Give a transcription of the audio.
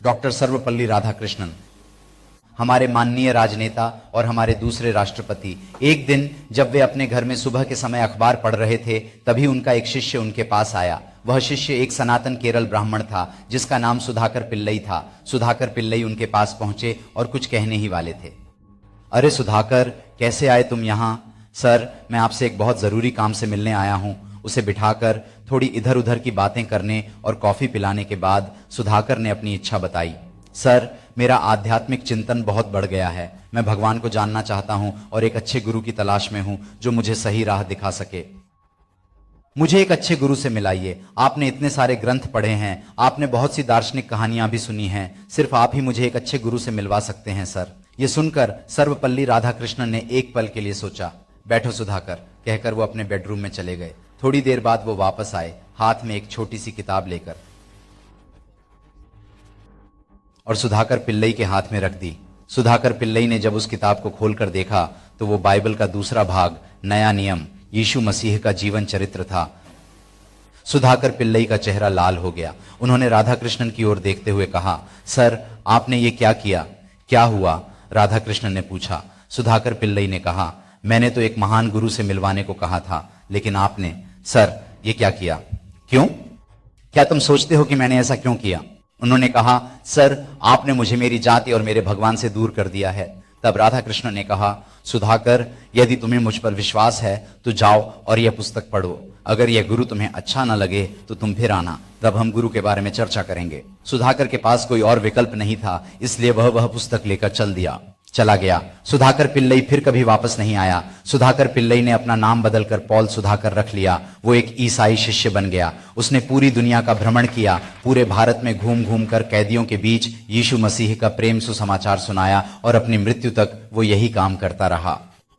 Doctor Sarvepalli Radhakrishnan, हमारे माननीय राजनेता और हमारे दूसरे राष्ट्रपति। एक दिन जब वे अपने घर में सुबह के समय अखबार पढ़ रहे थे, तभी उनका एक शिष्य उनके पास आया। वह शिष्य एक सनातन केरल ब्राह्मण था जिसका नाम सुधाकर पिल्लई था। सुधाकर पिल्लई उनके पास पहुंचे और कुछ कहने ही वाले थे। अरे सुधाकर, कैसे आए तुम यहाँ? सर, मैं आपसे एक बहुत जरूरी काम से मिलने आया हूं। उसे बिठाकर थोड़ी इधर उधर की बातें करने और कॉफी पिलाने के बाद सुधाकर ने अपनी इच्छा बताई। सर, मेरा आध्यात्मिक चिंतन बहुत बढ़ गया है। मैं भगवान को जानना चाहता हूं और एक अच्छे गुरु की तलाश में हूं जो मुझे सही राह दिखा सके। मुझे एक अच्छे गुरु से मिलाइए। आपने इतने सारे ग्रंथ पढ़े हैं, आपने बहुत सी दार्शनिक कहानियां भी सुनी हैं। सिर्फ आप ही मुझे एक अच्छे गुरु से मिलवा सकते हैं सर। ये सुनकर सर्वपल्ली राधाकृष्णन ने एक पल के लिए सोचा। बैठो सुधाकर, कहकर वो अपने बेडरूम में चले गए। थोड़ी देर बाद वो वापस आए, हाथ में एक छोटी सी किताब लेकर, और सुधाकर पिल्लई के हाथ में रख दी। सुधाकर पिल्लई ने जब उस किताब को खोलकर देखा तो वो बाइबल का दूसरा भाग, नया नियम, यीशु मसीह का जीवन चरित्र था। सुधाकर पिल्लई का चेहरा लाल हो गया। उन्होंने राधाकृष्णन की ओर देखते हुए कहा, सर, आपने ये क्या किया? क्या हुआ? राधाकृष्णन ने पूछा। सुधाकर पिल्लई ने कहा, मैंने तो एक महान गुरु से मिलवाने को कहा था, लेकिन आपने। सर, ये क्या किया? क्यों? क्या तुम सोचते हो कि मैंने ऐसा क्यों किया? उन्होंने कहा, सर, आपने मुझे मेरी जाति और मेरे भगवान से दूर कर दिया है। तब राधाकृष्ण ने कहा, सुधाकर, यदि तुम्हें मुझ पर विश्वास है तो जाओ और यह पुस्तक पढ़ो। अगर यह गुरु तुम्हें अच्छा न लगे तो तुम फिर आना, तब हम गुरु के बारे में चर्चा करेंगे। सुधाकर के पास कोई और विकल्प नहीं था, इसलिए वह पुस्तक लेकर चला गया। सुधाकर पिल्लई फिर कभी वापस नहीं आया। सुधाकर पिल्लई ने अपना नाम बदलकर पॉल सुधाकर रख लिया। वो एक ईसाई शिष्य बन गया। उसने पूरी दुनिया का भ्रमण किया। पूरे भारत में घूम घूम कर कैदियों के बीच यीशु मसीह का प्रेम सुसमाचार सुनाया और अपनी मृत्यु तक वो यही काम करता रहा।